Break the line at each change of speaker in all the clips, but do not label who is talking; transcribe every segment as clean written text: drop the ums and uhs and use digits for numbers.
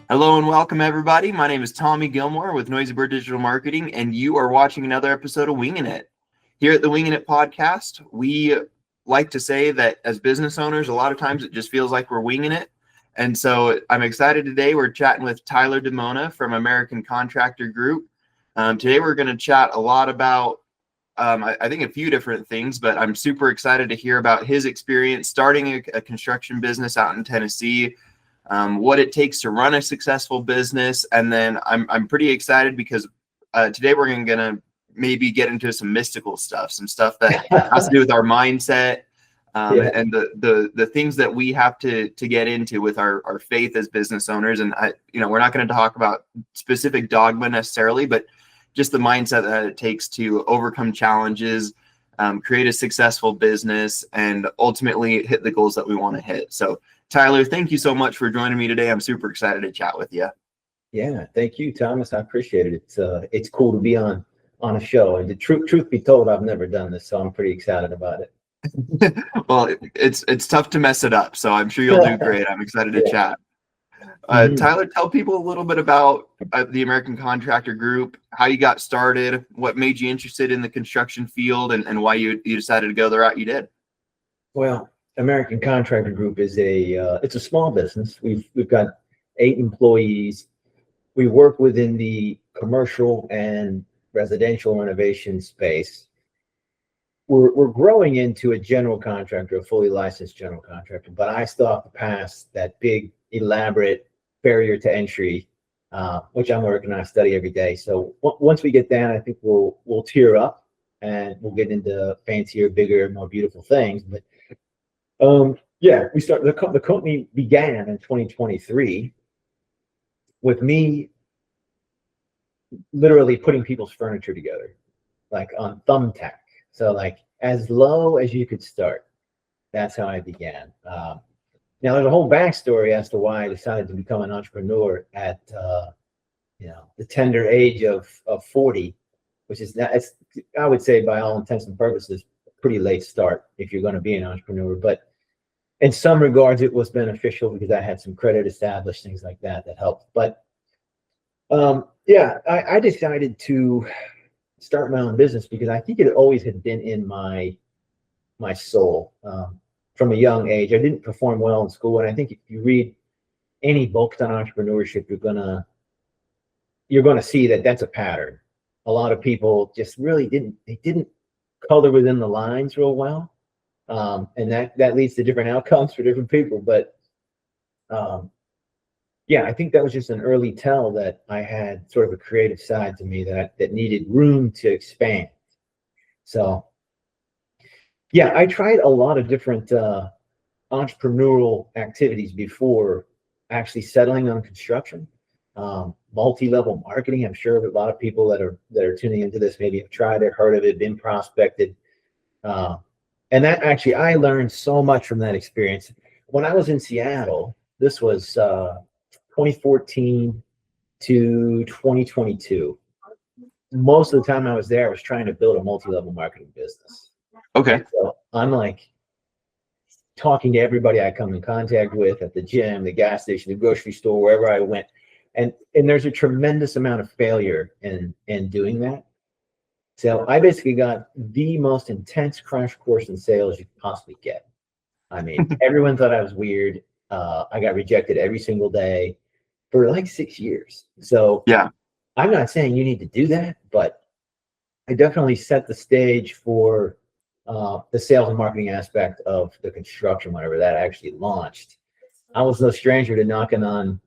Hello and welcome, everybody. My name is Tommy Gilmore with Noisy Bird Digital Marketing, and you are watching another episode of Wingin It. Here at the Wingin It Podcast, we like to say that as business owners, a lot of times it just feels like we're winging it. And so I'm excited today. We're chatting with Tyler DiMona from American Contractor Group. Today we're going to chat a lot about, I think, a few different things, but I'm super excited to hear about his experience starting a construction business out in Tennessee. What it takes to run a successful business. And then I'm pretty excited because today we're going to maybe get into some mystical stuff, some stuff that has to do with our mindset and the things that we have to get into with our faith as business owners. And we're not going to talk about specific dogma necessarily, but just the mindset that it takes to overcome challenges, create a successful business, and ultimately hit the goals that we want to hit. So Tyler, thank you so much for joining me today. I'm super excited to chat with you.
Yeah, thank you, Thomas. I appreciate it. It's cool to be on a show. And the truth be told, I've never done this, so I'm pretty excited about it.
Well, it's tough to mess it up, so I'm sure you'll do great. I'm excited to chat. Tyler, tell people a little bit about the American Contractor Group, how you got started, what made you interested in the construction field, and why you decided to go the route you did.
Well, American Contractor Group is it's a small business. We've got 8 employees. We work within the commercial and residential renovation space. We're growing into a general contractor, a fully licensed general contractor, but I still have to pass that big, elaborate barrier to entry, which I'm working on. I study every day. So once we get down, I think we'll tier up and we'll get into fancier, bigger, more beautiful things. But we started the company began in 2023 with me literally putting people's furniture together, like on thumbtack. So like as low as you could start. That's how I began. Now there's a whole backstory as to why I decided to become an entrepreneur at the tender age of 40, which is I would say by all intents and purposes pretty late start if you're going to be an entrepreneur, but in some regards it was beneficial because I had some credit established, things like that helped. But I decided to start my own business because I think it always had been in my soul from a young age. I didn't perform well in school, and I think if you read any books on entrepreneurship, you're gonna see that that's a pattern. A lot of people just really didn't color within the lines real well, and that leads to different outcomes for different people. But I think that was just an early tell that I had sort of a creative side to me that needed room to expand. So I tried a lot of different entrepreneurial activities before actually settling on construction. Multi-level marketing. I'm sure a lot of people that are tuning into this maybe have tried it, heard of it, been prospected. And that actually, I learned so much from that experience. When I was in Seattle, this was 2014 to 2022. Most of the time I was there, I was trying to build a multi-level marketing business.
Okay.
So I'm like talking to everybody I come in contact with at the gym, the gas station, the grocery store, wherever I went. And there's a tremendous amount of failure in doing that. So I basically got the most intense crash course in sales you could possibly get. I mean, everyone thought I was weird. I got rejected every single day for like 6 years. So I'm not saying you need to do that, but I definitely set the stage for the sales and marketing aspect of the construction whenever that actually launched. I was no stranger to knocking on,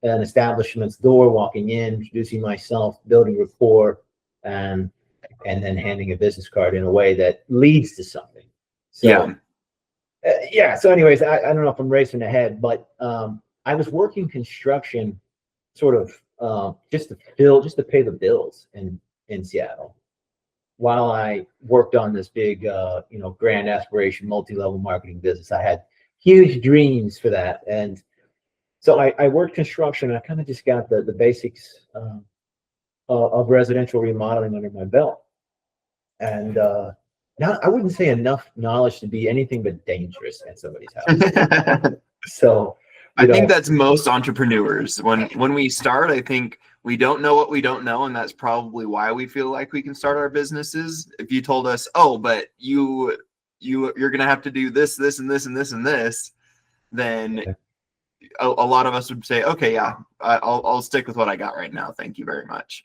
an establishment's door, walking in, introducing myself, building rapport, and then handing a business card in a way that leads to something. So, so anyways, I don't know if I'm racing ahead, but I was working construction sort of just to pay the bills in Seattle while I worked on this big, grand aspiration, multi-level marketing business. I had huge dreams for that. And so I worked construction, and I kind of just got the basics of residential remodeling under my belt. And now I wouldn't say enough knowledge to be anything but dangerous at somebody's house. So
I think that's most entrepreneurs. When we start, I think we don't know what we don't know, and that's probably why we feel like we can start our businesses. If you told us, oh, but you're gonna have to do this, this, and this, and this, and this, then a lot of us would say, okay, yeah, I'll stick with what I got right now. Thank you very much.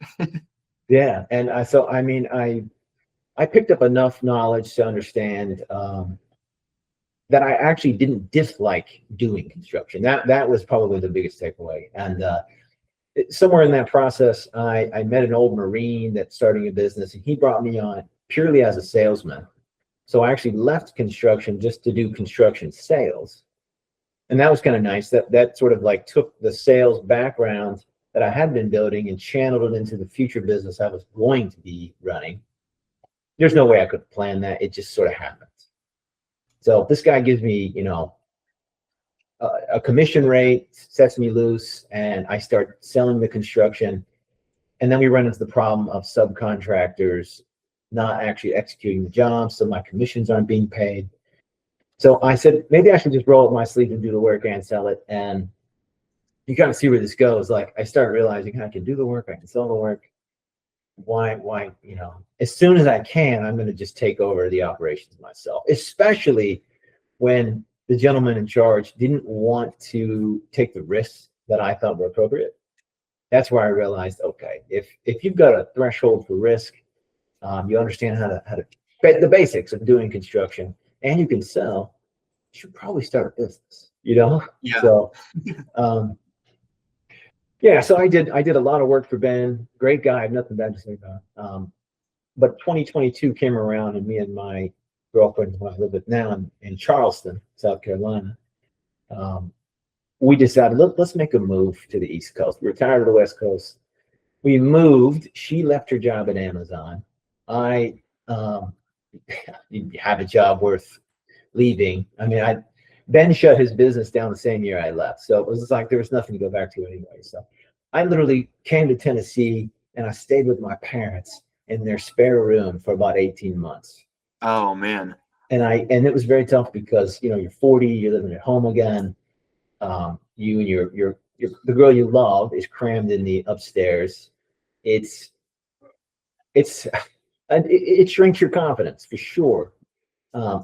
Yeah, and I picked up enough knowledge to understand that I actually didn't dislike doing construction. That was probably the biggest takeaway. And somewhere in that process, I met an old Marine that's starting a business, and he brought me on purely as a salesman. So I actually left construction just to do construction sales. And that was kind of nice. That sort of like took the sales background that I had been building and channeled it into the future business I was going to be running. There's no way I could plan that. It just sort of happens. So this guy gives me, a commission rate, sets me loose, and I start selling the construction. And then we run into the problem of subcontractors not actually executing the job, so my commissions aren't being paid. So I said, maybe I should just roll up my sleeves and do the work and sell it. And you kind of see where this goes. Like, I start realizing I can do the work, I can sell the work. Why, as soon as I can, I'm going to just take over the operations myself, especially when the gentleman in charge didn't want to take the risks that I thought were appropriate. That's where I realized, okay, if you've got a threshold for risk, you understand how to the basics of doing construction, and you can sell, you should probably start a business,
Yeah.
So, yeah, so I did a lot of work for Ben. Great guy, I have nothing bad to say about him. But 2022 came around, and me and my girlfriend, who I live with now in Charleston, South Carolina, we decided, let's make a move to the East Coast. We were tired of the West Coast. We moved. She left her job at Amazon. I have a job worth leaving. I mean, Ben shut his business down the same year I left. So it was like there was nothing to go back to anyway. So I literally came to Tennessee, and I stayed with my parents in their spare room for about 18 months.
Oh, man.
And it was very tough because, you're 40, you're living at home again. You and the girl you love is crammed in the upstairs. It shrinks your confidence for sure.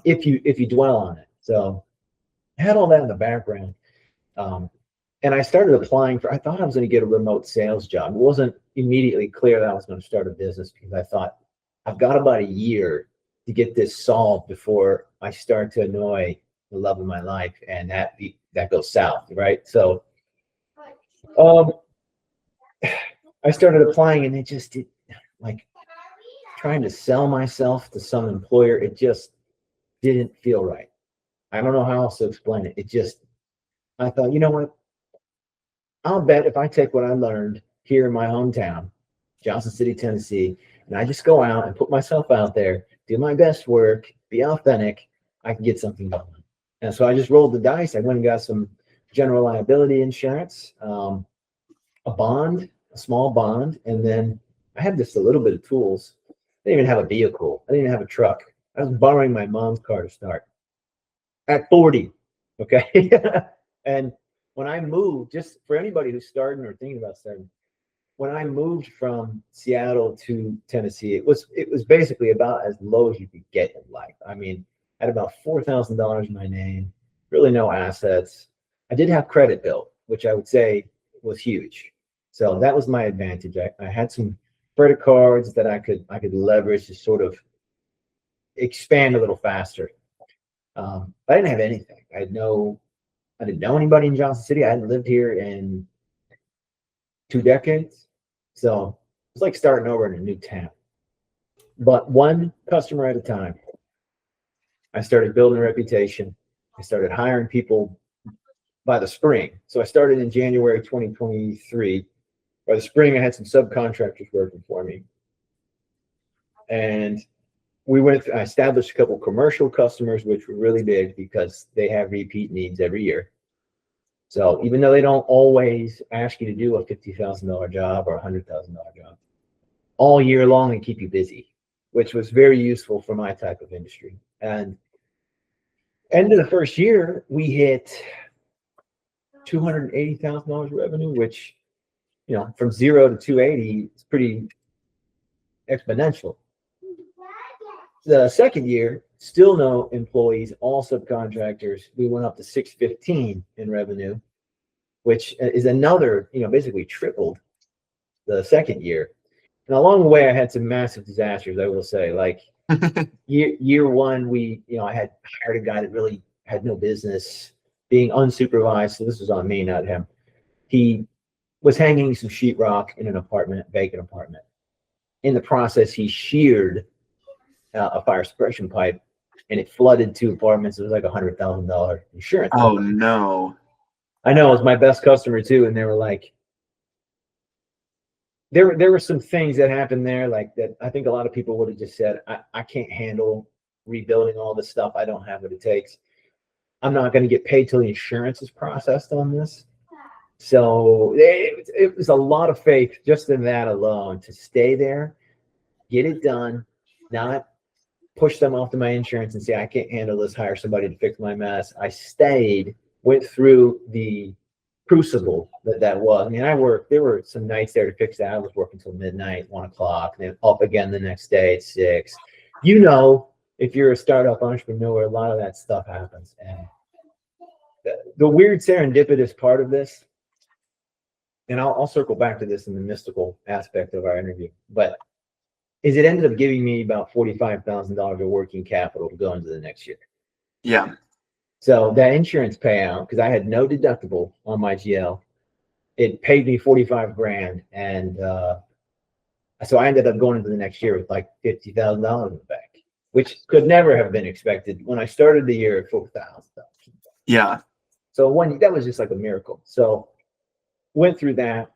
If you dwell on it. So I had all that in the background. And I started applying I thought I was going to get a remote sales job. It wasn't immediately clear that I was going to start a business, because I thought I've got about a year to get this solved before I start to annoy the love of my life, and that goes south, right? So I started applying, and like trying to sell myself to some employer, it just didn't feel right. I don't know how else to explain it. I thought, you know what? I'll bet if I take what I learned here in my hometown, Johnson City, Tennessee, and I just go out and put myself out there, do my best work, be authentic, I can get something going. And so I just rolled the dice. I went and got some general liability insurance, a small bond, and then I had just a little bit of tools. I didn't even have a vehicle. I didn't even have a truck. I was borrowing my mom's car to start at 40. Okay. And when I moved, just for anybody who's starting or thinking about starting, when I moved from Seattle to Tennessee, it was basically about as low as you could get in life. I mean, I had about $4,000 in my name, really no assets. I did have credit built, which I would say was huge. So that was my advantage. I had some credit cards that I could leverage to sort of expand a little faster. But I didn't have anything. I didn't know anybody in Johnson City. I hadn't lived here in 2 decades. So it's like starting over in a new town. But one customer at a time. I started building a reputation. I started hiring people by the spring. So I started in January 2023. By the spring, I had some subcontractors working for me. And I established a couple of commercial customers, which were really big because they have repeat needs every year. So even though they don't always ask you to do a $50,000 job or a $100,000 job, all year long and keep you busy, which was very useful for my type of industry. And end of the first year, we hit $280,000 revenue, which, from 0 to 280 is pretty exponential. The second year, still no employees, all subcontractors. We went up to 615 in revenue, which is another, basically tripled the second year. And along the way, I had some massive disasters, I will say. Like year one, I had hired a guy that really had no business being unsupervised. So this was on me, not him. He was hanging some sheetrock in an vacant apartment. In the process, he sheared a fire suppression pipe, and it flooded 2 apartments. It was like $100,000 insurance.
Oh no!
I know, it was my best customer too, and they were like, there were some things that happened there, like that. I think a lot of people would have just said, I can't handle rebuilding all this stuff. I don't have what it takes. I'm not going to get paid till the insurance is processed on this. So it was a lot of faith just in that alone, to stay there, get it done, not push them off to my insurance and say, I can't handle this, hire somebody to fix my mess. I stayed, went through the crucible that was. I mean, there were some nights there to fix that. I was working till midnight, 1 o'clock, and then up again the next day at 6. If you're a startup entrepreneur, a lot of that stuff happens. And the weird serendipitous part of this, and I'll circle back to this in the mystical aspect of our interview, but is it ended up giving me about $45,000 of working capital to go into the next year.
Yeah.
So that insurance payout, because I had no deductible on my GL, it paid me $45,000, and so I ended up going into the next year with like $50,000 in the bank, which could never have been expected when I started the year at $4,000.
Yeah.
So that was just like a miracle. So went through that.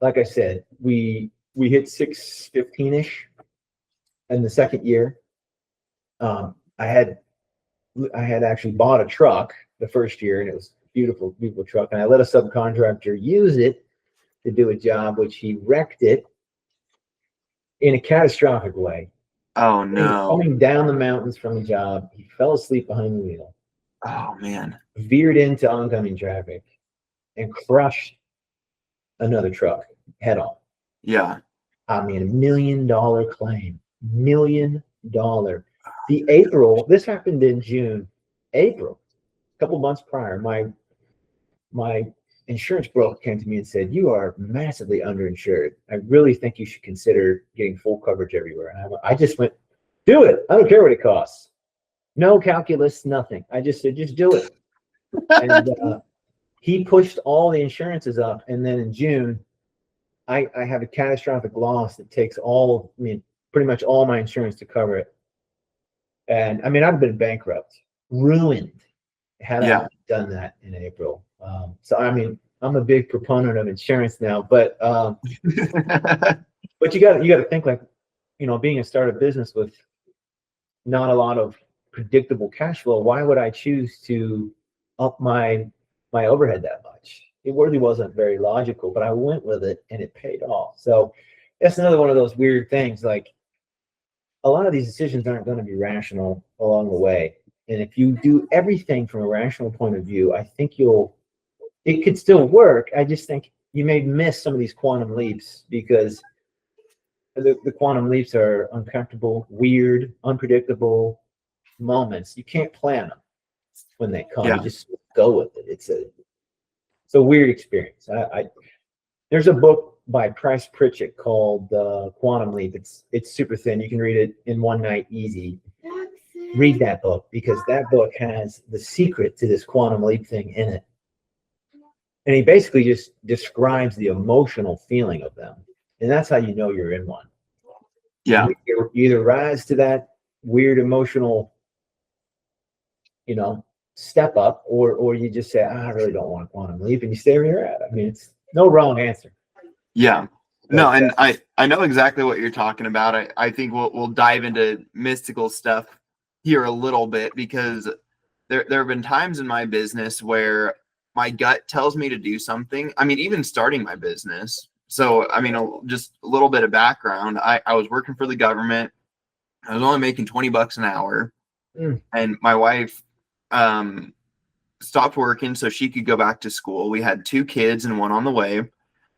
Like I said, we hit 615-ish in the second year. I had actually bought a truck the first year, and it was a beautiful, beautiful truck. And I let a subcontractor use it to do a job, which he wrecked it in a catastrophic way.
Oh no!
Coming down the mountains from the job, he fell asleep behind the wheel.
Oh man!
Veered into oncoming traffic and crushed another truck head on.
Yeah.
I mean, $1 million claim. $1 million. This happened in June. April, a couple months prior, my insurance broker came to me and said, "You are massively underinsured. I really think you should consider getting full coverage everywhere." And I just went, "Do it. I don't care what it costs." No calculus, nothing. I just said, "Just do it." And he pushed all the insurances up. And then in June, I have a catastrophic loss that takes pretty much all my insurance to cover it. And I mean, I've been bankrupt, ruined had I done that in April. So, I mean, I'm a big proponent of insurance now, but but you got to think, like, being a startup business with not a lot of predictable cash flow, why would I choose to up my overhead that much? It really wasn't very logical, but I went with it and it paid off. So that's another one of those weird things. Like, a lot of these decisions aren't going to be rational along the way. And if you do everything from a rational point of view, I think it could still work. I just think you may miss some of these quantum leaps, because the quantum leaps are uncomfortable, weird, unpredictable moments. You can't plan them when they come. You just go with it. It's a weird experience. There's a book by Price Pritchett called Quantum Leap. It's super thin. You can read it in one night, easy. Read that book, because that book has the secret to this quantum leap thing in it. And he basically just describes the emotional feeling of them. And that's how you know you're in one.
Yeah.
You either rise to that weird emotional, step up, or you just say, I really don't want a quantum leap, and you stay where you're at. I mean, it's no wrong answer.
Yeah. No, and I know exactly what you're talking about. I think we'll dive into mystical stuff here a little bit, because there have been times in my business where my gut tells me to do something. I mean, even starting my business. So, I mean, just a little bit of background. I was working for the government. I was only making $20 an hour. And my wife stopped working so she could go back to school. We had 2 kids and one on the way,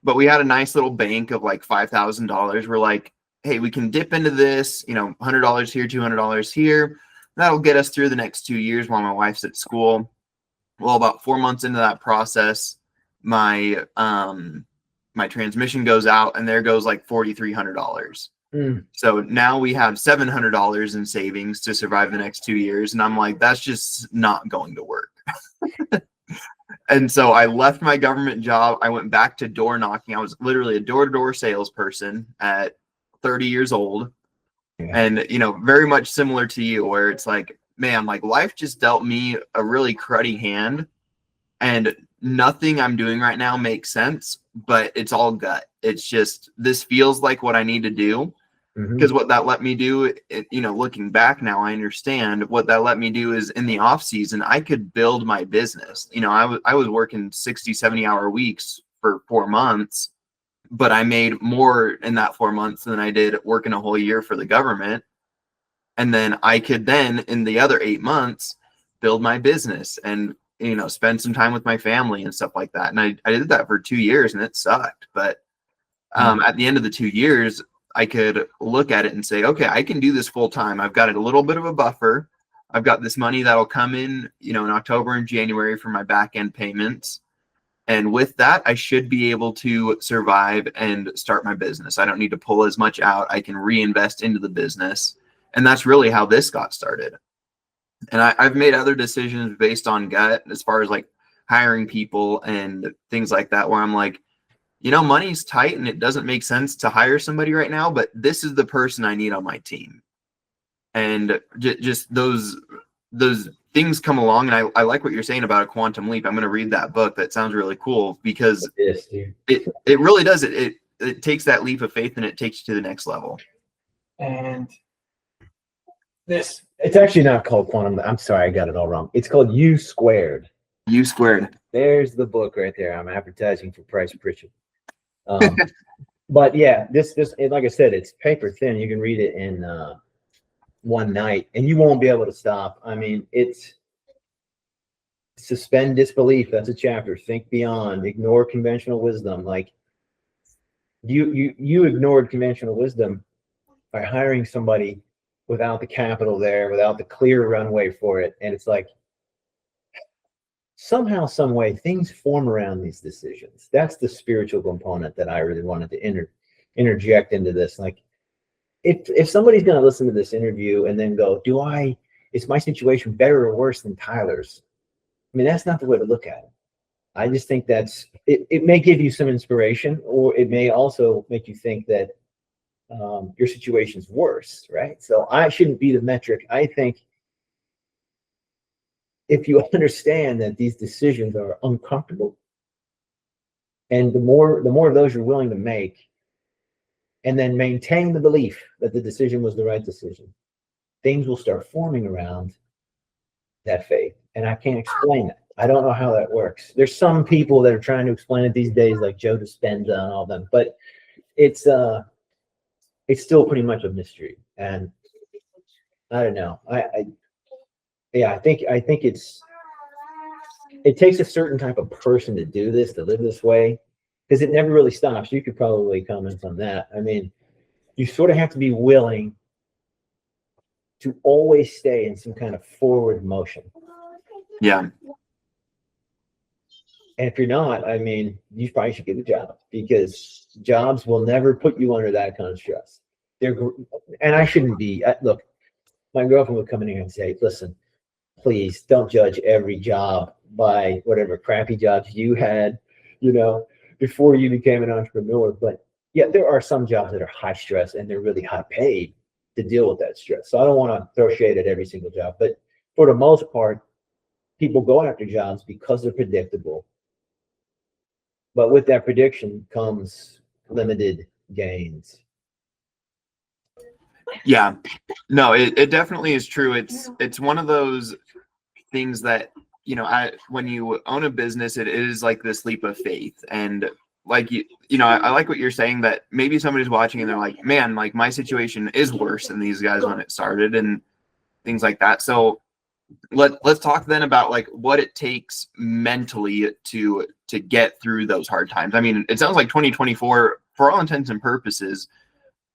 but we had a nice little bank of like $5,000. We're like, hey, we can dip into this, $100 here, $200 here. That'll get us through the next 2 years while my wife's at school. Well, about 4 months into that process, my transmission goes out, and there goes like $4,300. So now we have $700 in savings to survive the next 2 years. And I'm like, that's just not going to work. And so I left my government job. I went back to door knocking. I was literally a door-to-door salesperson at 30 years old. And, very much similar to you, where it's like, man, like life just dealt me a really cruddy hand, and nothing I'm doing right now makes sense, but it's all gut. It's just, this feels like what I need to do. Because what that let me do, looking back now, I understand what that let me do is in the off season, I could build my business. I was working 60, 70-hour weeks for 4 months, but I made more in that 4 months than I did working a whole year for the government. And then I could then in the other 8 months build my business and, spend some time with my family and stuff like that. And I did that for 2 years, and it sucked. But at the end of the 2 years, I could look at it and say, okay, I can do this full time. I've got a little bit of a buffer. I've got this money that'll come in, in October and January for my back end payments. And with that, I should be able to survive and start my business. I don't need to pull as much out. I can reinvest into the business. And that's really how this got started. And I've made other decisions based on gut as far as like hiring people and things like that, where I'm like, money's tight and it doesn't make sense to hire somebody right now, but this is the person I need on my team. And just those things come along. And I like what you're saying about a quantum leap. I'm going to read that book. That sounds really cool, because it really does. It takes that leap of faith and it takes you to the next level.
And it's actually not called quantum. I'm sorry, I got it all wrong. It's called U Squared.
U Squared.
There's the book right there. I'm advertising for Price Pritchett. But yeah, this like I said, it's paper thin. You can read it in one night and you won't be able to stop. I mean, it's suspend disbelief. That's a chapter. Think beyond. Ignore conventional wisdom. Like you ignored conventional wisdom by hiring somebody without the capital there, without the clear runway for it. And it's like, somehow, some way, things form around these decisions. That's the spiritual component that I really wanted to interject into this. Like, if somebody's going to listen to this interview and then go, is my situation better or worse than Tyler's? I mean, that's not the way to look at it. I just think it may give you some inspiration, or it may also make you think that your situation's worse, right? So I shouldn't be the metric. I think if you understand that these decisions are uncomfortable, and the more of those you're willing to make, and then maintain the belief that the decision was the right decision, things will start forming around that faith. And I can't explain it. I don't know how that works. There's some people that are trying to explain it these days, like Joe Dispenza and all them, but it's still pretty much a mystery. And I don't know. I think it takes a certain type of person to do this, to live this way, because it never really stops. You could probably comment on that. I mean, you sort of have to be willing to always stay in some kind of forward motion.
Yeah.
And if you're not, I mean, you probably should get a job, because jobs will never put you under that kind of stress. And I shouldn't be. Look, my girlfriend would come in here and say, listen, please don't judge every job by whatever crappy jobs you had, before you became an entrepreneur. But yeah, there are some jobs that are high stress and they're really high paid to deal with that stress. So I don't want to throw shade at every single job, but for the most part, people go after jobs because they're predictable. But with that prediction comes limited gains.
Yeah, no, it definitely is true. It's one of those things that, when you own a business, it is like this leap of faith. And like, I like what you're saying, that maybe somebody's watching and they're like, man, like my situation is worse than these guys when it started and things like that. So let's talk then about like what it takes mentally to get through those hard times. I mean, it sounds like 2024, for all intents and purposes,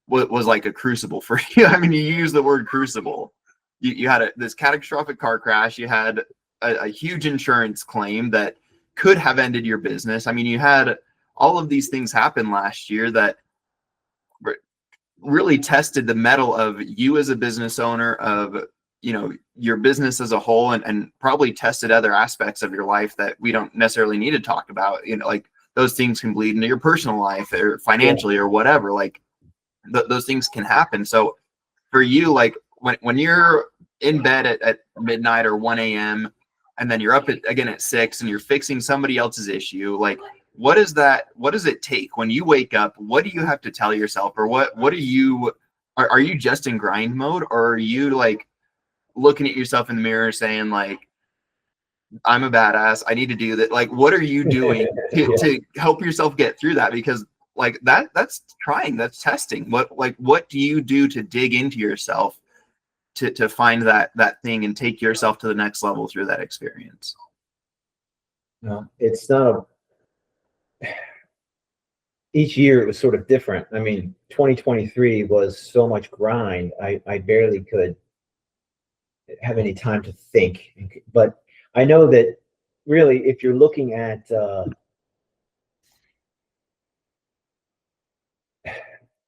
was like a crucible for you. I mean, you use the word crucible. You had this catastrophic car crash. You had a huge insurance claim that could have ended your business. I mean, you had all of these things happen last year that really tested the mettle of you as a business owner, of your business as a whole, and probably tested other aspects of your life that we don't necessarily need to talk about. Like those things can bleed into your personal life or financially or whatever. Like those things can happen. So for you, like when you're in bed at midnight or 1 a.m. and then you're up again at 6 and you're fixing somebody else's issue, like what does it take when you wake up? What do you have to tell yourself, or what are you just in grind mode, or are you like looking at yourself in the mirror saying like, I'm a badass, I need to do that? Like, what are you doing to help yourself get through that? Because like that's trying, that's testing. What do you do to dig into yourself to find that thing and take yourself to the next level through that experience?
No, it's not each year it was sort of different. I mean, 2023 was so much grind. I barely could have any time to think. But I know that really, if you're looking at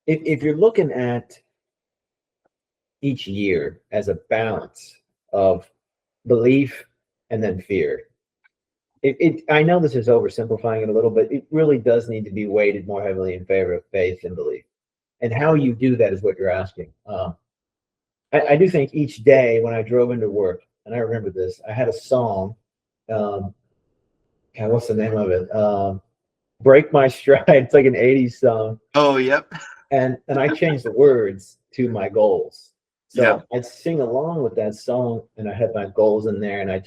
if you're looking at each year as a balance of belief and then fear, I know this is oversimplifying it a little, but it really does need to be weighted more heavily in favor of faith and belief. And how you do that is what you're asking. I do think each day when I drove into work, and I remember this, I had a song. What's the name of it? Break My Stride. It's like an 80s song.
Oh, yep.
And I changed the words to my goals. So I'd sing along with that song, and I had my goals in there, and I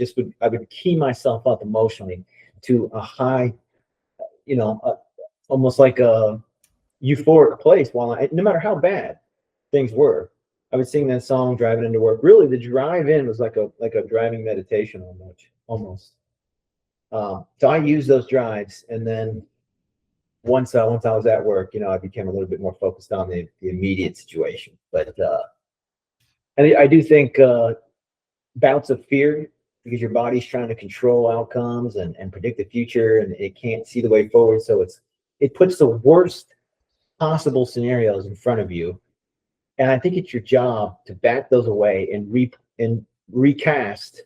would key myself up emotionally to a high, almost like a euphoric place. No matter how bad things were, I would sing that song driving into work. Really, the drive in was like a driving meditation almost. So I used those drives, and then once I was at work, I became a little bit more focused on the immediate situation. But and I do think bouts of fear, because your body's trying to control outcomes and predict the future, and it can't see the way forward. So it puts the worst possible scenarios in front of you. And I think it's your job to back those away and recast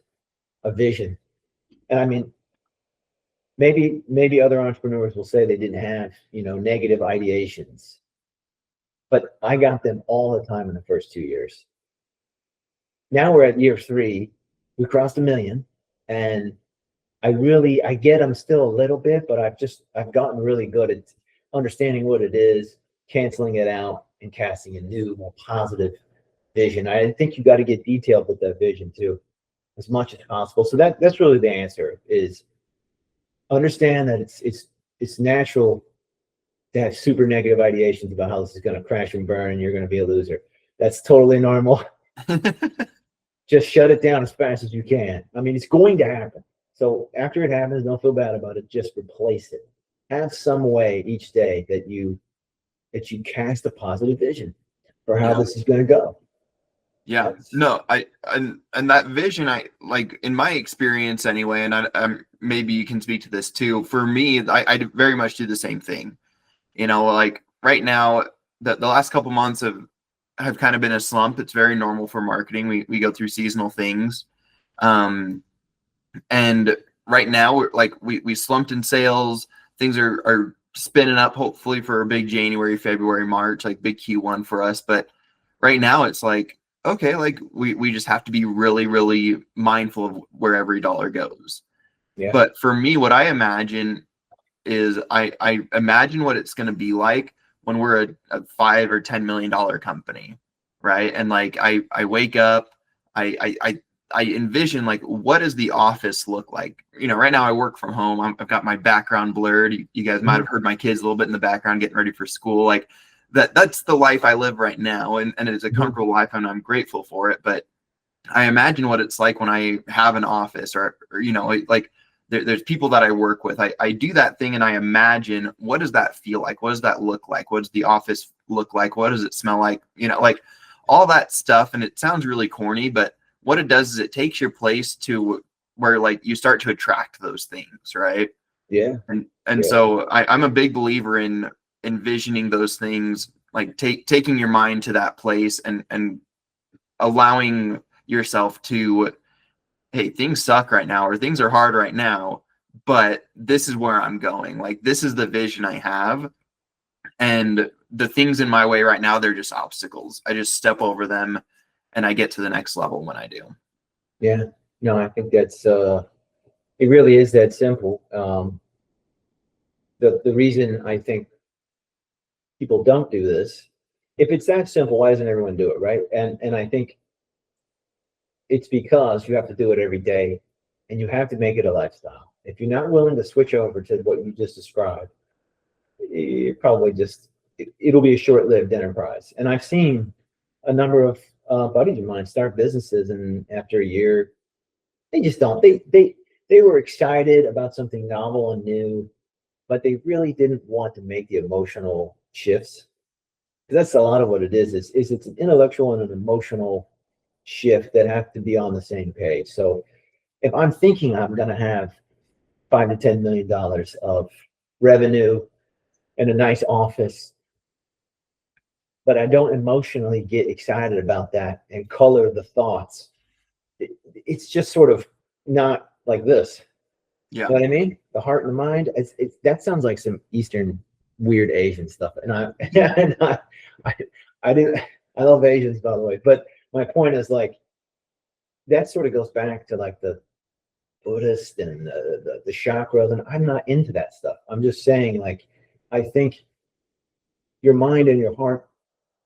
a vision. And I mean, maybe other entrepreneurs will say they didn't have, negative ideations, but I got them all the time in the first 2 years. Now we're at year 3. We crossed 1 million, and I get them still a little bit, but I've gotten really good at understanding what it is, canceling it out, and casting a new, more positive vision. I think you got to get detailed with that vision too, as much as possible. So that's really the answer: is understand that it's natural to have super negative ideations about how this is going to crash and burn and you're going to be a loser. That's totally normal. Just shut it down as fast as you can. I mean, it's going to happen. So after it happens, don't feel bad about it. Just replace it. Have some way each day that you cast a positive vision for how this is going to go.
Yeah, no, and that vision, I like, in my experience anyway, and I'm maybe you can speak to this too. For me, I very much do the same thing. Like right now, the last couple months have kind of been a slump. It's very normal for marketing. We go through seasonal things. And right now we slumped in sales. Things are spinning up, hopefully for a big January, February, March, like big Q1 for us. But right now it's like, okay, like we just have to be really, really mindful of where every dollar goes. Yeah. But for me, what I imagine is I imagine what it's going to be like when we're a $5 or $10 million company, right? And like I wake up, I envision like, what does the office look like? Right now I work from home. I've got my background blurred. You guys might have heard my kids a little bit in the background getting ready for school. Like that's the life I live right now, and it's a comfortable life, and I'm grateful for it. But I imagine what it's like when I have an office or like there's people that I work with. I do that thing and I imagine, what does that feel like? What does that look like? What does the office look like? What does it smell like? Like all that stuff. And it sounds really corny, but what it does is it takes your place to where like you start to attract those things, right?
Yeah.
And so I'm a big believer in envisioning those things, like taking your mind to that place and allowing yourself to, hey, things suck right now, or things are hard right now, but this is where I'm going. Like, this is the vision I have. And the things in my way right now, they're just obstacles. I just step over them and I get to the next level when I do.
Yeah. No, I think that's, it really is that simple. The reason I think people don't do this, if it's that simple, why doesn't everyone do it, right? And I think it's because you have to do it every day and you have to make it a lifestyle. If you're not willing to switch over to what you just described, you're probably it'll be a short-lived enterprise. And I've seen a number of buddies of mine start businesses, and after a year, they just don't. They were excited about something novel and new, but they really didn't want to make the emotional shifts. That's a lot of what it is. It's an intellectual and an emotional shift that have to be on the same page. So if I'm thinking I'm going to have $5 to $10 million of revenue and a nice office, but I don't emotionally get excited about that and color the thoughts, it's just sort of not like this.
Yeah.
You know what I mean? The heart and the mind. That sounds like some Eastern weird Asian stuff. And I love Asians, by the way, but my point is, like, that sort of goes back to like the Buddhist and the chakras, and I'm not into that stuff. I'm just saying, like, I think your mind and your heart,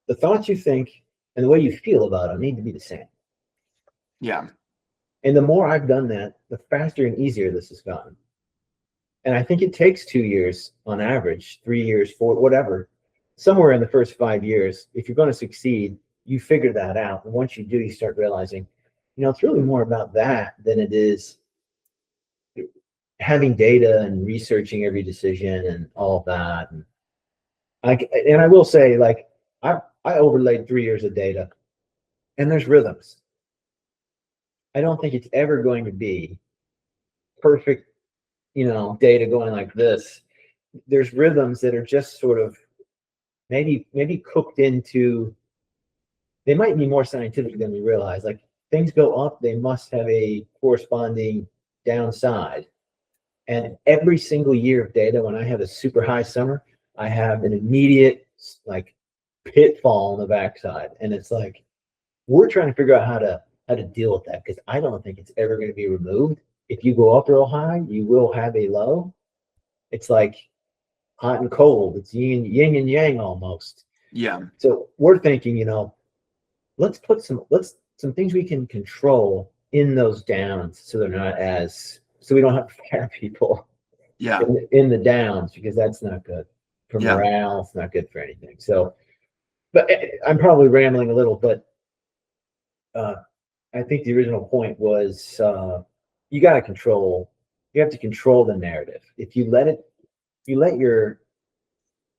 the thoughts you think and the way you feel about them need to be the same.
Yeah.
And the more I've done that, the faster and easier this has gotten. And I think it takes 2 years on average, 3 years, 4, whatever, somewhere in the first 5 years. If you're going to succeed, you figure that out. And once you do, you start realizing, it's really more about that than it is having data and researching every decision and all of that. And I will say, like, I overlaid 3 years of data, and there's rhythms. I don't think it's ever going to be perfect, data going like this. There's rhythms that are just sort of maybe cooked into, they might be more scientific than we realize. Like, things go up, they must have a corresponding downside. And every single year of data, when I have a super high summer, I have an immediate, like, pitfall on the backside. And it's like, we're trying to figure out how to deal with that, because I don't think it's ever going to be removed. If you go up real high, you will have a low. It's like hot and cold. It's yin and yang almost.
Yeah.
So we're thinking, let's put some things we can control in those downs, so they're not so we don't have to fire people in the downs, because that's not good for morale. It's not good for anything. So, but I'm probably rambling a little, but I think the original point was, you have to control the narrative. If you let your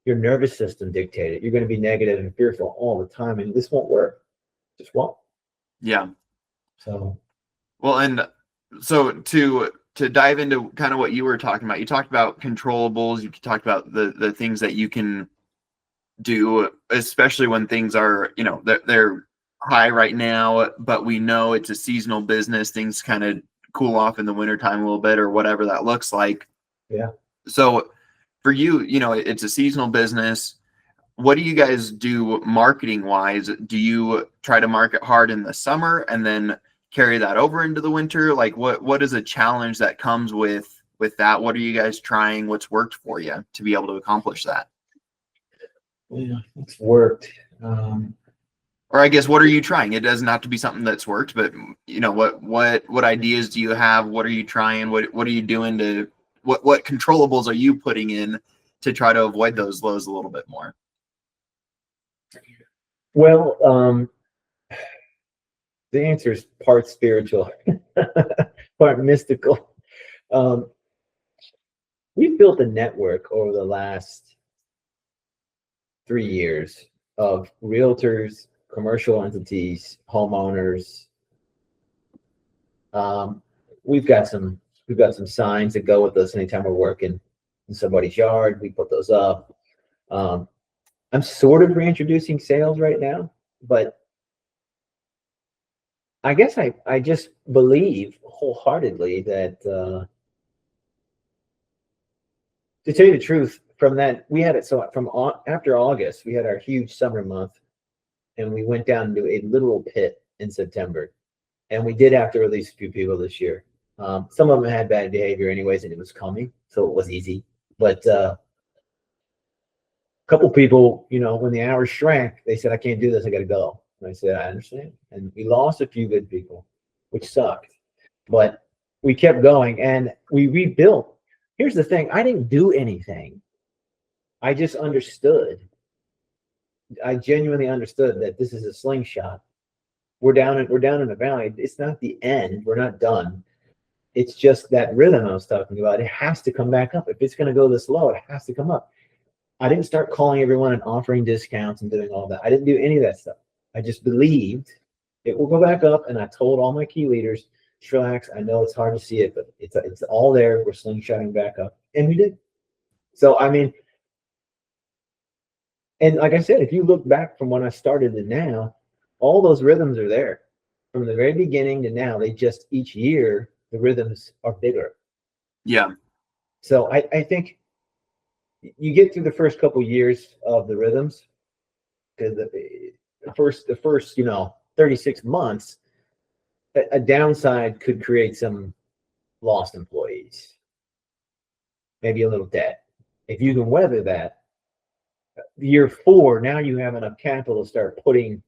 nervous system dictate it, you're going to be negative and fearful all the time, and this won't work. It just won't.
Yeah.
So,
well, and so to dive into kind of what you were talking about, you talked about controllables, you talked about the things that you can do, especially when things are, they're high right now, but we know it's a seasonal business. Things kind of cool off in the wintertime a little bit, or whatever that looks like.
Yeah.
So for you, it's a seasonal business. What do you guys do marketing wise? Do you try to market hard in the summer and then carry that over into the winter? Like, what is a challenge that comes with that? What are you guys trying? What's worked for you to be able to accomplish that?
Yeah, it's worked.
Or I guess, what are you trying? It doesn't have to be something that's worked, but what ideas do you have? What are you trying? What are you doing to, what controllables are you putting in to try to avoid those lows a little bit more?
Well, The answer is part spiritual, part mystical. We've built a network over the last 3 years of realtors, commercial entities, homeowners. We've got some signs that go with us anytime we're working in somebody's yard. We put those up. I'm sort of reintroducing sales right now, but I guess I just believe wholeheartedly that, to tell you the truth, from that, we had it so after August, we had our huge summer month, and we went down to a literal pit in September. And we did have to release a few people this year. Some of them had bad behavior anyways, and it was coming, so it was easy. But a couple people, when the hours shrank, they said, I can't do this, I got to go. And I said, I understand. And we lost a few good people, which sucked. But we kept going, and we rebuilt. Here's the thing. I didn't do anything. I just understood. I genuinely understood that this is a slingshot. We're down in the valley. It's not the end. We're not done. It's just that rhythm I was talking about. It has to come back up. If it's going to go this low, it has to come up. I didn't start calling everyone and offering discounts and doing all that. I didn't do any of that stuff. I just believed it will go back up. And I told all my key leaders, relax. I know it's hard to see it, but it's all there. We're slingshotting back up. And we did. So, I mean, and like I said, if you look back from when I started to now, all those rhythms are there from the very beginning to now. They just, each year, the rhythms are bigger.
Yeah.
So I think you get through the first couple years of the rhythms, because the first 36 months, a downside could create some lost employees, maybe a little debt. If you can weather that, year 4, now you have enough capital to start putting,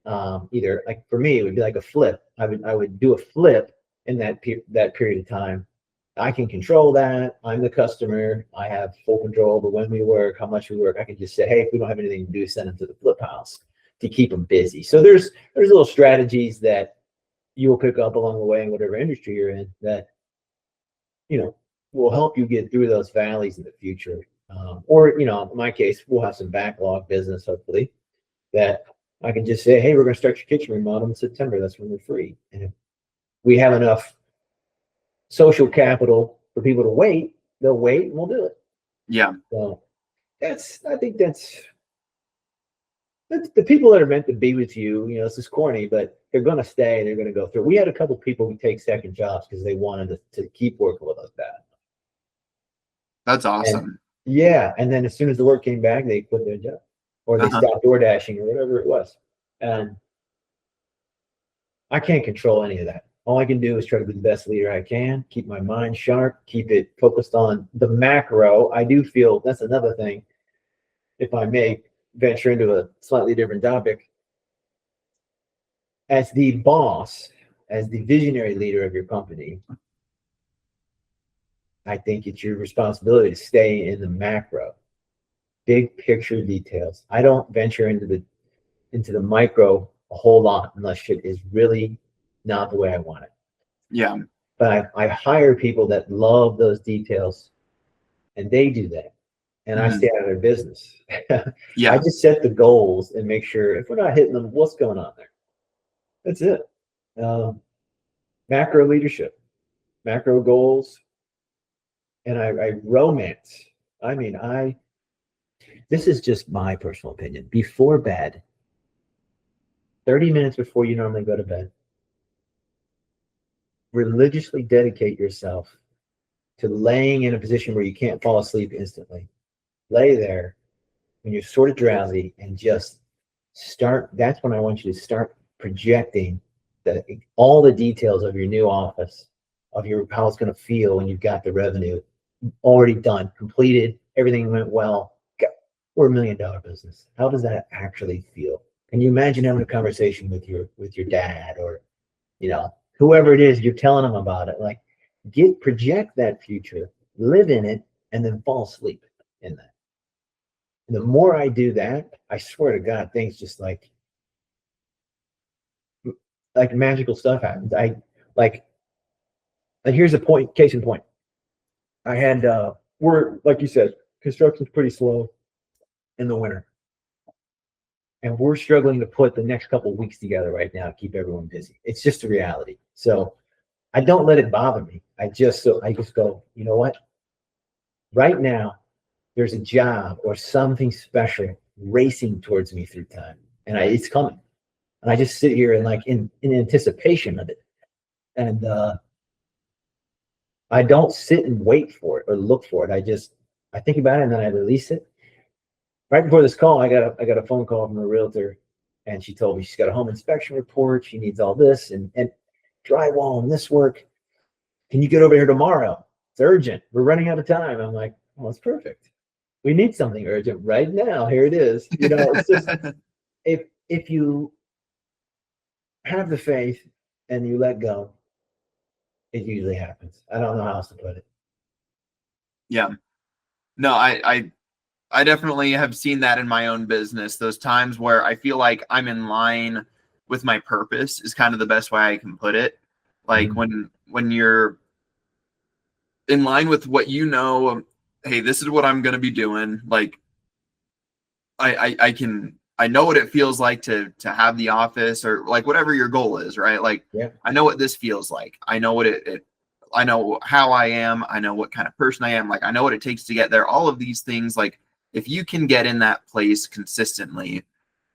either, like for me, it would be like a flip. I would do a flip in that period of time. I can control that. I'm the customer. I have full control over when we work, how much we work. I can just say, hey, if we don't have anything to do, send them to the flip house to keep them busy. So there's little strategies that you will pick up along the way in whatever industry you're in that, will help you get through those valleys in the future. Or, in my case, we'll have some backlog business, hopefully, that I can just say, hey, we're going to start your kitchen remodel in September. That's when we're free. And if we have enough social capital for people to wait, they'll wait and we'll do it.
Yeah.
So I think that's the people that are meant to be with you. This is corny, but they're going to stay. They're going to go through. We had a couple people who take second jobs because they wanted to keep working with us bad.
That's awesome.
And then as soon as the work came back, they quit their job, or they stopped door dashing or whatever it was. And I can't control any of that. All I can do is try to be the best leader I can, keep my mind sharp, keep it focused on the macro. I do feel that's another thing, if I may venture into a slightly different topic. As the boss, as the visionary leader of your company, I think it's your responsibility to stay in the macro, big picture details. I don't venture into the micro a whole lot unless shit is really not the way I want it.
Yeah.
But I hire people that love those details, and they do that. And I stay out of their business.
Yeah.
I just set the goals and make sure if we're not hitting them, what's going on there? That's it. Macro leadership, macro goals. And I romance. I mean, this is just my personal opinion. Before bed, 30 minutes before you normally go to bed, religiously dedicate yourself to laying in a position where you can't fall asleep instantly. Lay there when you're sort of drowsy and just start. That's when I want you to start projecting all the details of your new office, of how it's going to feel when you've got the revenue already done, completed, everything went well. We're $1 million business. How does that actually feel? Can you imagine having a conversation with your dad or, whoever it is, you're telling them about it? Like, project that future, live in it, and then fall asleep in that. And the more I do that, I swear to God, things just like, like magical stuff happens. I like here's a point, case in point. I had we're like you said, construction's pretty slow in the winter. And we're struggling to put the next couple of weeks together right now to keep everyone busy. It's just a reality. So I don't let it bother me. I just go, you know what? Right now, there's a job or something special racing towards me through time, and it's coming. And I just sit here and like in anticipation of it. And I don't sit and wait for it or look for it. I think about it and then I release it. Right before this call, I got a phone call from a realtor, and she told me she's got a home inspection report. She needs all this and drywall and this work. Can you get over here tomorrow? It's urgent. We're running out of time. I'm like, well, it's perfect. We need something urgent right now. Here it is. You know, it's just if you have the faith and you let go, it usually happens. I don't know how else to put it.
Yeah. No, I definitely have seen that in my own business. Those times where I feel like I'm in line with my purpose is kind of the best way I can put it. Like when you're in line with what you know, hey, this is what I'm going to be doing. Like I know what it feels like to have the office or like whatever your goal is, right? Like, yeah. I know what this feels like. I know what I know how I am. I know what kind of person I am. Like, I know what it takes to get there. All of these things, like if you can get in that place consistently,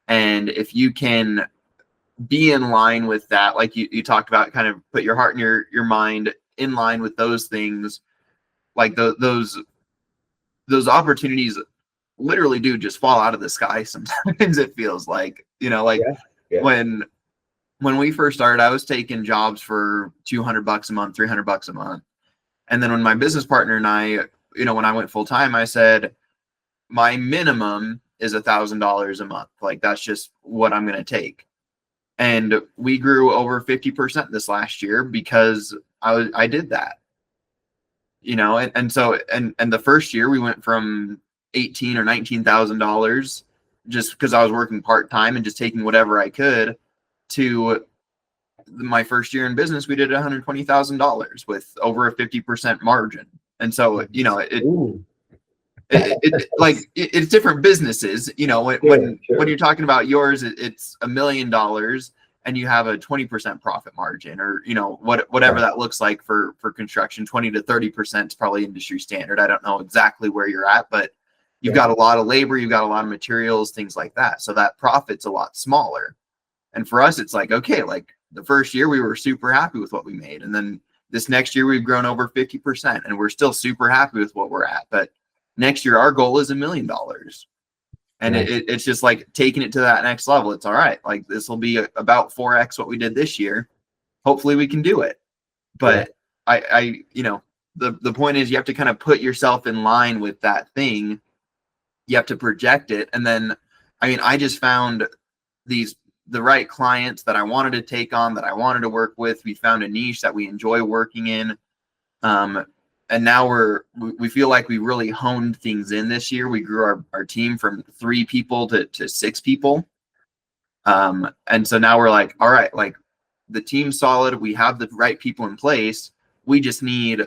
and if you can be in line with that, like you talked about, kind of put your heart and your mind in line with those things, like those opportunities literally do just fall out of the sky sometimes. It feels like, you know, like when we first started, I was taking jobs for $200 a month, $300 a month. And then when my business partner and I, you know, when I went full time, I said, my minimum is $1,000 a month. Like, that's just what I'm going to take. And we grew over 50% this last year because I did that, you know, and so the first year we went from $18,000 or $19,000 just because I was working part-time and just taking whatever I could, to my first year in business, we did $120,000 with over a 50% margin. And so, you know, it's different businesses, you know, when you're talking about yours, it's $1 million and you have a 20% profit margin, or, you know, whatever that looks like for construction. 20 to 30% is probably industry standard. I don't know exactly where you're at, but you've got a lot of labor, you've got a lot of materials, things like that. So that profit's a lot smaller. And for us, it's like, okay, like the first year we were super happy with what we made. And then this next year we've grown over 50% and we're still super happy with what we're at. But next year our goal is $1 million. And it's just like taking it to that next level. It's all right. Like, this will be about 4x what we did this year. Hopefully we can do it. But I you know, the point is, you have to kind of put yourself in line with that thing. You have to project it. And then, I mean, I just found the right clients that I wanted to take on, that I wanted to work with. We found a niche that we enjoy working in. And now we feel like we really honed things in this year. We grew our team from 3 people to 6 people. And so now we're like, all right, like the team's solid. We have the right people in place. We just need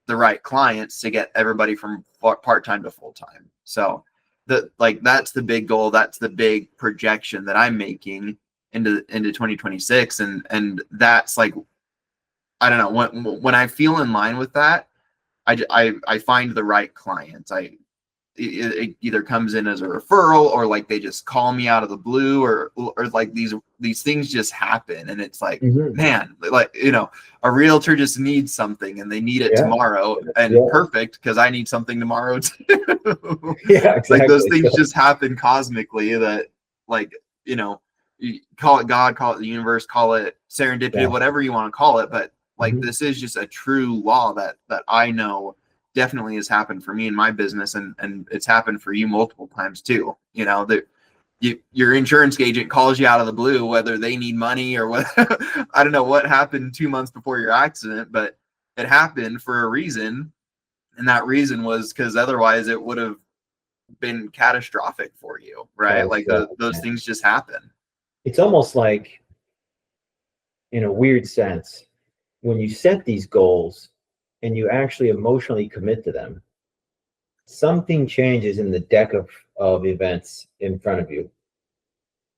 the right clients to get everybody from part-time to full-time. So that's the big goal. That's the big projection that I'm making into 2026. And that's like, I don't know, when I feel in line with that, I find the right clients. It either comes in as a referral, or like they just call me out of the blue, or like these things just happen. And it's like, man, like, you know, a realtor just needs something and they need it tomorrow, and perfect, because I need something tomorrow too. Exactly. Like, those things just happen cosmically, that, like, you know, you call it God, call it the universe, call it serendipity, whatever you want to call it. But like, this is just a true law that I know definitely has happened for me in my business, and it's happened for you multiple times too. You know, that your insurance agent calls you out of the blue, whether they need money or what. I don't know what happened 2 months before your accident, but it happened for a reason. And that reason was because otherwise it would have been catastrophic for you, right? Like those things just happen.
It's almost like in a weird sense, when you set these goals and you actually emotionally commit to them, something changes in the deck of events in front of you.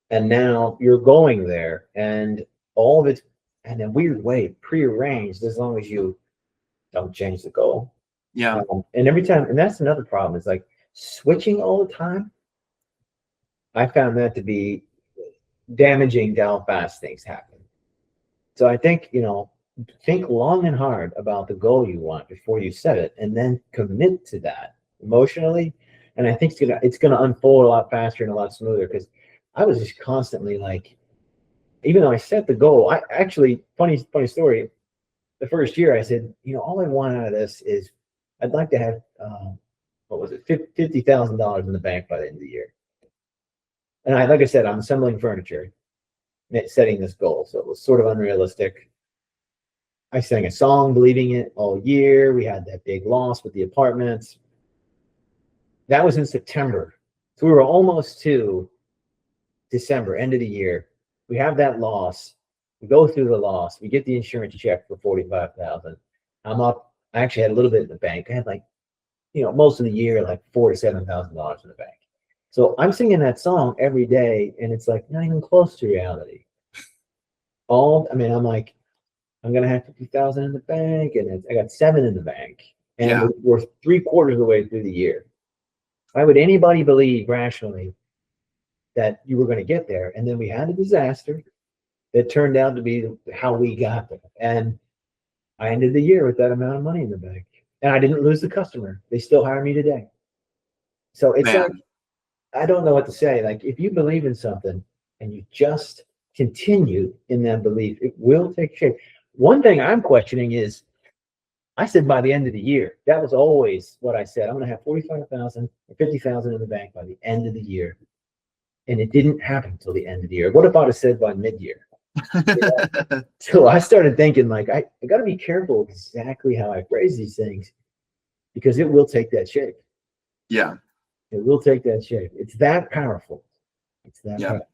And now you're going there, and all of it's in a weird way prearranged as long as you don't change the goal.
Yeah.
And every time, and that's another problem, is like switching all the time. I found that to be damaging to how fast things happen. So I think, think long and hard about the goal you want before you set it, and then commit to that emotionally. And I think it's gonna unfold a lot faster and a lot smoother, because I was just constantly like, even though I set the goal, I actually, funny story, the first year I said, all I want out of this is I'd like to have, what was it, $50,000 in the bank by the end of the year. And like I said, I'm assembling furniture, setting this goal. So it was sort of unrealistic. I sang a song believing it all year. We had that big loss with the apartments. That was in September. So we were almost to December, end of the year. We have that loss. We go through the loss. We get the insurance check for $45,000. I'm up. I actually had a little bit in the bank. I had most of the year, like $4,000 to $7,000 in the bank. So I'm singing that song every day, and it's like not even close to reality. I'm like, I'm gonna have 50,000 in the bank, and I got 7 in the bank, and we're 3/4 of the way through the year. Why would anybody believe rationally that you were going to get there? And then we had a disaster that turned out to be how we got there. And I ended the year with that amount of money in the bank, and I didn't lose the customer. They still hire me today. So it's like, I don't know what to say. Like, if you believe in something and you just continue in that belief, it will take shape. One thing I'm questioning is, I said by the end of the year. That was always what I said. I'm going to have 45,000 or 50,000 in the bank by the end of the year. And it didn't happen until the end of the year. What if I'd have said by mid-year? So I started thinking, like, I got to be careful exactly how I phrase these things, because it will take that shape.
Yeah.
It will take that shape. It's that powerful. It's that powerful.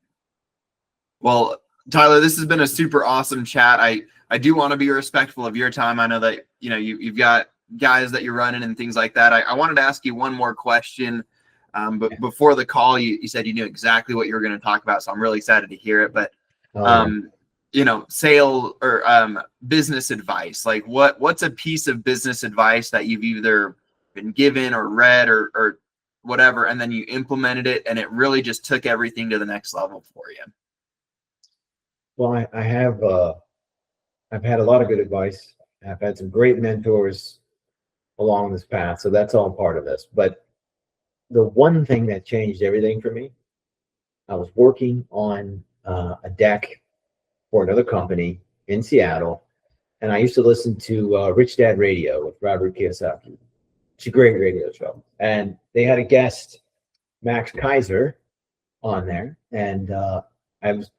Well, Tyler, this has been a super awesome chat. I do want to be respectful of your time. I know that, you've got guys that you're running and things like that. I wanted to ask you one more question. But before the call, you said you knew exactly what you were going to talk about. So I'm really excited to hear it. But, sale or business advice, like what's a piece of business advice that you've either been given or read or whatever, and then you implemented it and it really just took everything to the next level for you?
Well, I have, I've had a lot of good advice. I've had some great mentors along this path. So that's all part of this. But the one thing that changed everything for me, I was working on a deck for another company in Seattle, and I used to listen to Rich Dad Radio with Robert Kiyosaki. It's a great radio show. And they had a guest, Max Kaiser, on there. And I was,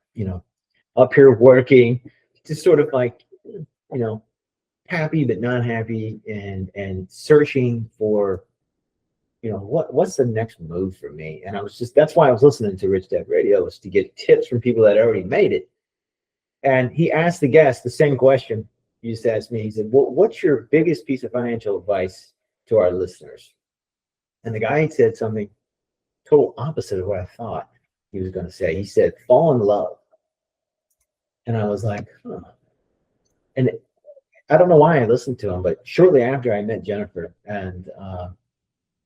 up here working, just sort of like, happy but not happy, and searching for, what's the next move for me? And that's why I was listening to Rich Dad Radio, was to get tips from people that already made it. And he asked the guest the same question you just asked me. He said, well, what's your biggest piece of financial advice to our listeners? And the guy said something total opposite of what I thought he was going to say. He said, fall in love. And I was like, huh. And I don't know why I listened to him, but shortly after I met Jennifer, and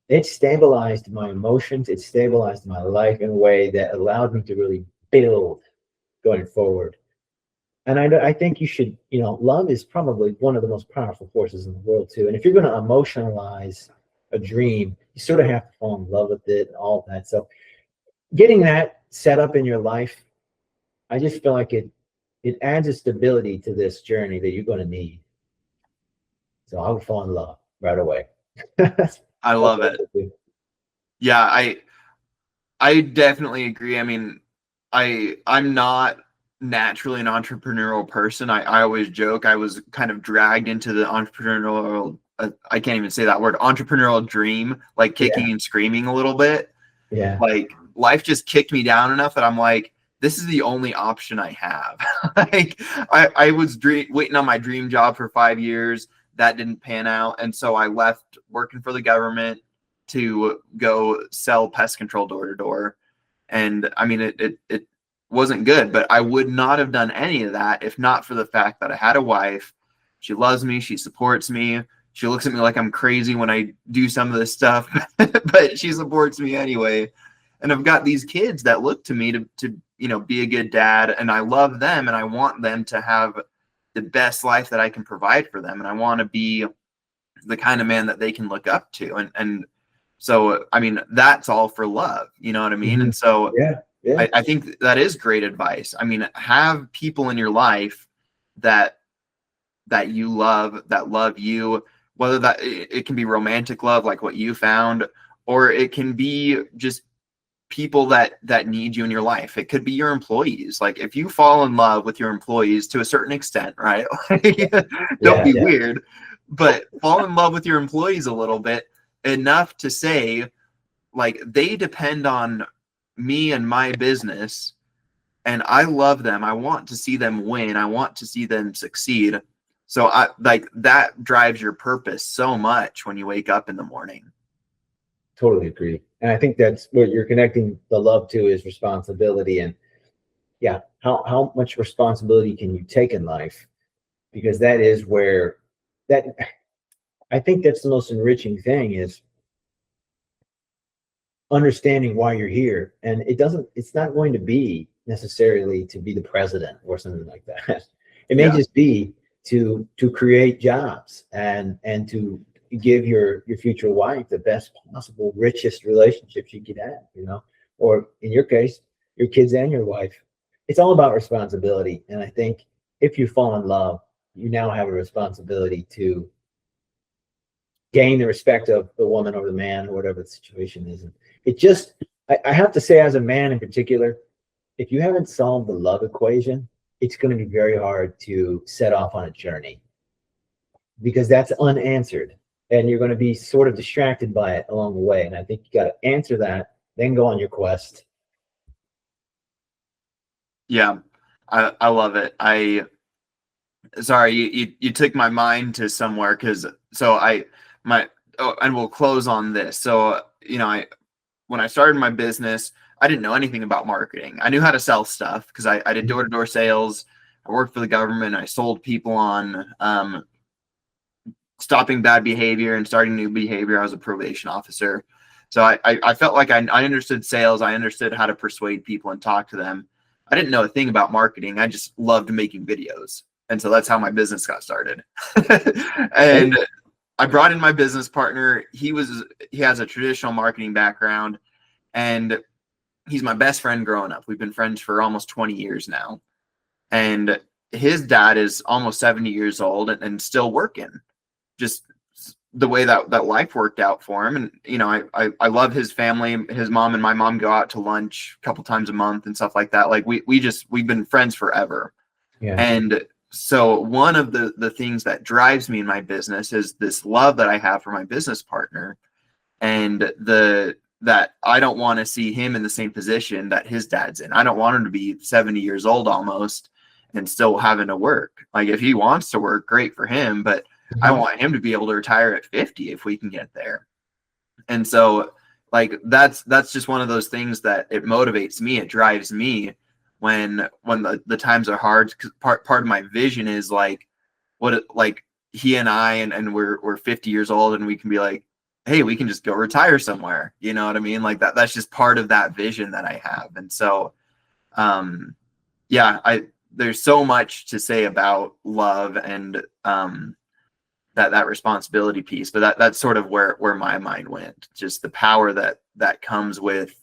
it stabilized my emotions. It stabilized my life in a way that allowed me to really build going forward. And I think you should, love is probably one of the most powerful forces in the world too. And if you're going to emotionalize a dream, you sort of have to fall in love with it and all that. So getting that set up in your life, I just feel like it adds a stability to this journey that you're going to need. So I would fall in love right away.
I love it. Yeah, I definitely agree. I mean, I'm not naturally an entrepreneurial person. I always joke I was kind of dragged into the entrepreneurial, I can't even say that word, entrepreneurial dream, like kicking and screaming a little bit.
Yeah.
Like life just kicked me down enough that I'm like, this is the only option I have. Like I was waiting on my dream job for 5 years. That didn't pan out. And so I left working for the government to go sell pest control door to door. And I mean, it wasn't good, but I would not have done any of that if not for the fact that I had a wife. She loves me. She supports me. She looks at me like I'm crazy when I do some of this stuff, but she supports me anyway. And I've got these kids that look to me to be a good dad, and I love them and I want them to have the best life that I can provide for them. And I want to be the kind of man that they can look up to. And so, I mean, that's all for love, you know what I mean?
Mm-hmm.
And so
yeah.
I think that is great advice. I mean, have people in your life that you love, that love you, whether that it can be romantic love, like what you found, or it can be just people that need you in your life. It could be your employees. Like if you fall in love with your employees to a certain extent, right? Don't be weird, but fall in love with your employees a little bit, enough to say, like, they depend on me and my business, and I love them. I want to see them win. I want to see them succeed. So I like that drives your purpose so much when you wake up in the morning.
Totally agree. And I think that's what you're connecting the love to is responsibility. And yeah, how much responsibility can you take in life? Because that is where I think that's the most enriching thing is understanding why you're here. And it's not going to be necessarily to be the president or something like that. It may just be to create jobs and to give your future wife the best possible, richest relationships you could have, or in your case, your kids and your wife. It's all about responsibility. And I think if you fall in love, you now have a responsibility to gain the respect of the woman or the man or whatever the situation is. And it just, I have to say, as a man in particular, if you haven't solved the love equation, it's going to be very hard to set off on a journey because that's unanswered. And you're going to be sort of distracted by it along the way. And I think you got to answer that, then go on your quest.
Yeah, I love it. Sorry, you took my mind to somewhere and we'll close on this. So, when I started my business, I didn't know anything about marketing. I knew how to sell stuff because I did door-to-door sales. I worked for the government. I sold people on stopping bad behavior and starting new behavior. I was a probation officer. So I felt like I understood sales. I understood how to persuade people and talk to them. I didn't know a thing about marketing. I just loved making videos. And so that's how my business got started. And I brought in my business partner. He has a traditional marketing background, and he's my best friend growing up. We've been friends for almost 20 years now. And his dad is almost 70 years old and still working. Just the way that life worked out for him. And, I love his family. His mom and my mom go out to lunch a couple times a month and stuff like that. Like we've been friends forever.
Yeah.
And so one of the things that drives me in my business is this love that I have for my business partner, and that I don't want to see him in the same position that his dad's in. I don't want him to be 70 years old almost and still having to work. Like if he wants to work, great for him, but I want him to be able to retire at 50 if we can get there. And so like that's just one of those things that it motivates me. It drives me when the times are hard. Part of my vision is like he and I and we're 50 years old and we can be like, hey, we can just go retire somewhere. You know what I mean? Like that's just part of that vision that I have. And so there's so much to say about love and that responsibility piece, but that's sort of where my mind went. Just the power that comes with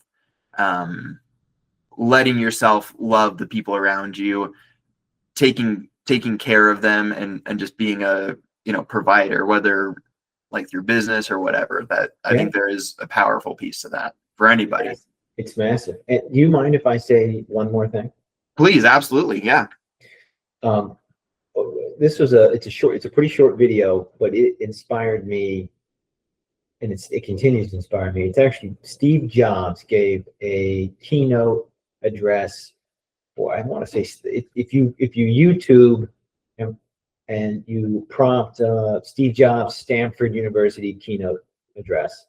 letting yourself love the people around you, taking care of them, and just being a provider, whether like through business or whatever. That I think there is a powerful piece to that for anybody.
It's massive. And do you mind if I say one more thing?
Please, absolutely, yeah.
It's a pretty short video, but it inspired me, and it continues to inspire me. It's actually Steve Jobs gave a keynote address boy, I want to say if you YouTube and you prompt Steve Jobs Stanford University keynote address,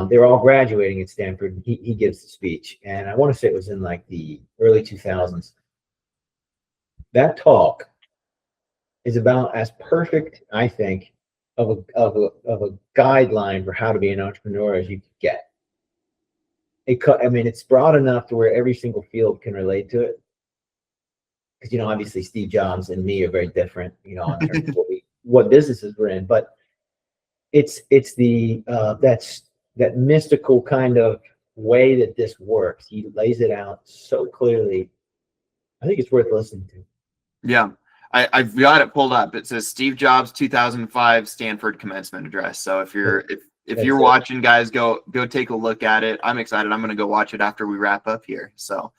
they're all graduating at Stanford. He gives the speech, and I want to say it was in like the early 2000s. That talk is about as perfect, I think, of a guideline for how to be an entrepreneur as you could get. I mean, it's broad enough to where every single field can relate to it. Because, obviously Steve Jobs and me are very different, in terms of what businesses we're in. But it's the that mystical kind of way that this works. He lays it out so clearly. I think it's worth listening to.
Yeah. I've got it pulled up. It says Steve Jobs 2005 Stanford commencement address. So if you're watching, guys, go take a look at it. I'm excited. I'm going to go watch it after we wrap up here. So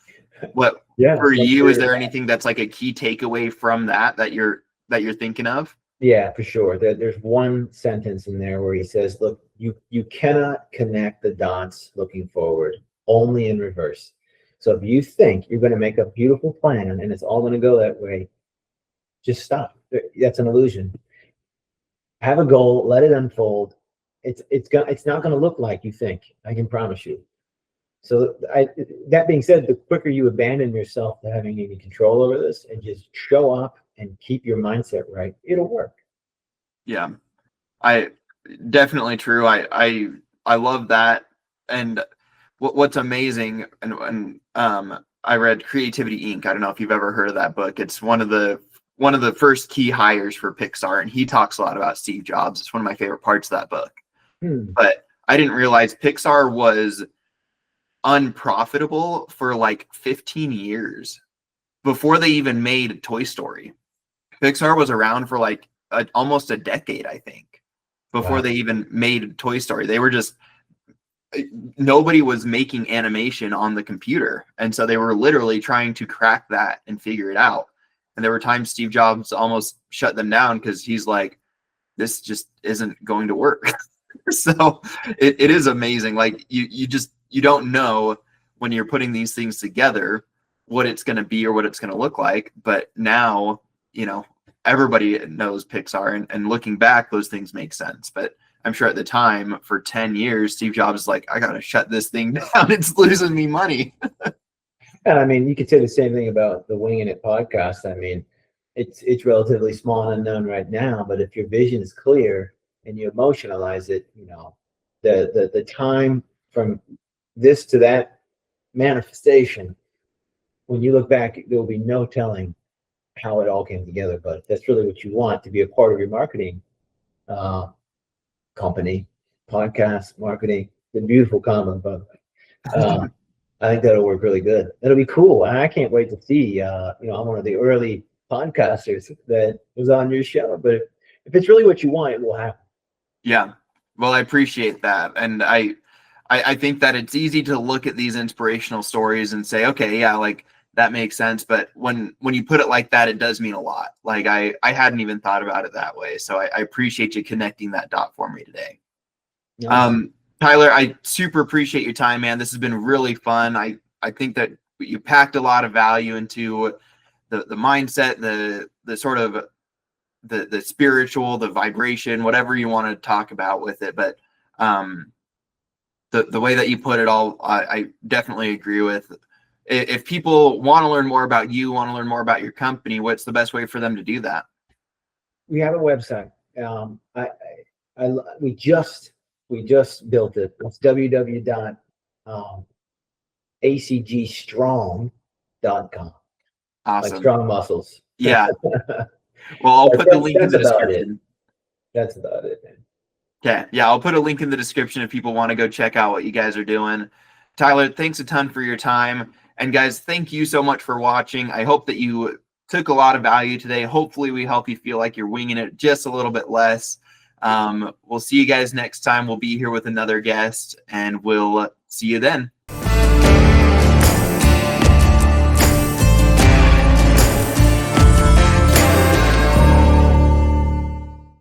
for you, is there anything that's like a key takeaway from that you're thinking of?
Yeah, for sure. There's one sentence in there where he says, look, you cannot connect the dots looking forward, only in reverse. So if you think you're going to make a beautiful plan and it's all going to go that way, just stop. That's an illusion. Have a goal, let it unfold. It's not going to look like you think. I can promise you. So that being said, the quicker you abandon yourself to having any control over this and just show up and keep your mindset right, it'll work.
Yeah, I definitely true. I love that. And what's amazing, and I read Creativity Inc. I don't know if you've ever heard of that book. It's one of the first key hires for Pixar, and he talks a lot about Steve Jobs. It's one of my favorite parts of that book. But I didn't realize Pixar was unprofitable for like 15 years before they even made Toy Story. Pixar was around for like almost a decade, I think, before they even made Toy Story. They were just, nobody was making animation on the computer. And so they were literally trying to crack that and figure it out. And there were times Steve Jobs almost shut them down because he's like, this just isn't going to work. So it is amazing. Like you don't know when you're putting these things together what it's going to be or what it's going to look like. But now, everybody knows Pixar, and looking back, those things make sense. But I'm sure at the time, for 10 years, Steve Jobs is like, I got to shut this thing down. It's losing me money.
And I mean, you could say the same thing about the Wingin It podcast. I mean, it's relatively small and unknown right now, but if your vision is clear and you emotionalize it, the time from this to that manifestation, when you look back, there will be no telling how it all came together. But if that's really what you want to be a part of your marketing company, podcast, marketing, the beautiful combo, by the way. I think that'll work really good. That'll be cool. And I can't wait to see, I'm one of the early podcasters that was on your show. But if it's really what you want, it will happen.
Yeah. Well, I appreciate that. And I think that it's easy to look at these inspirational stories and say, okay, yeah, like that makes sense. But when you put it like that, it does mean a lot. Like I hadn't even thought about it that way. So I appreciate you connecting that dot for me today. Nice. Tyler, I super appreciate your time, man. This has been really fun. I think that you packed a lot of value into the mindset, the sort of the spiritual, the vibration, whatever you want to talk about with it. But the way that you put it all, I definitely agree with. If people want to learn more about you, want to learn more about your company, what's the best way for them to do that?
We have a website. We just built it. It's www.acgstrong.com.
Awesome.
Like strong muscles.
Yeah. Well, I'll put the link in the description.
That's about it, man.
Okay. Yeah, I'll put a link in the description if people want to go check out what you guys are doing. Tyler, thanks a ton for your time. And guys, thank you so much for watching. I hope that you took a lot of value today. Hopefully we help you feel like you're winging it just a little bit less. We'll see you guys next time. We'll be here with another guest, and we'll see you then.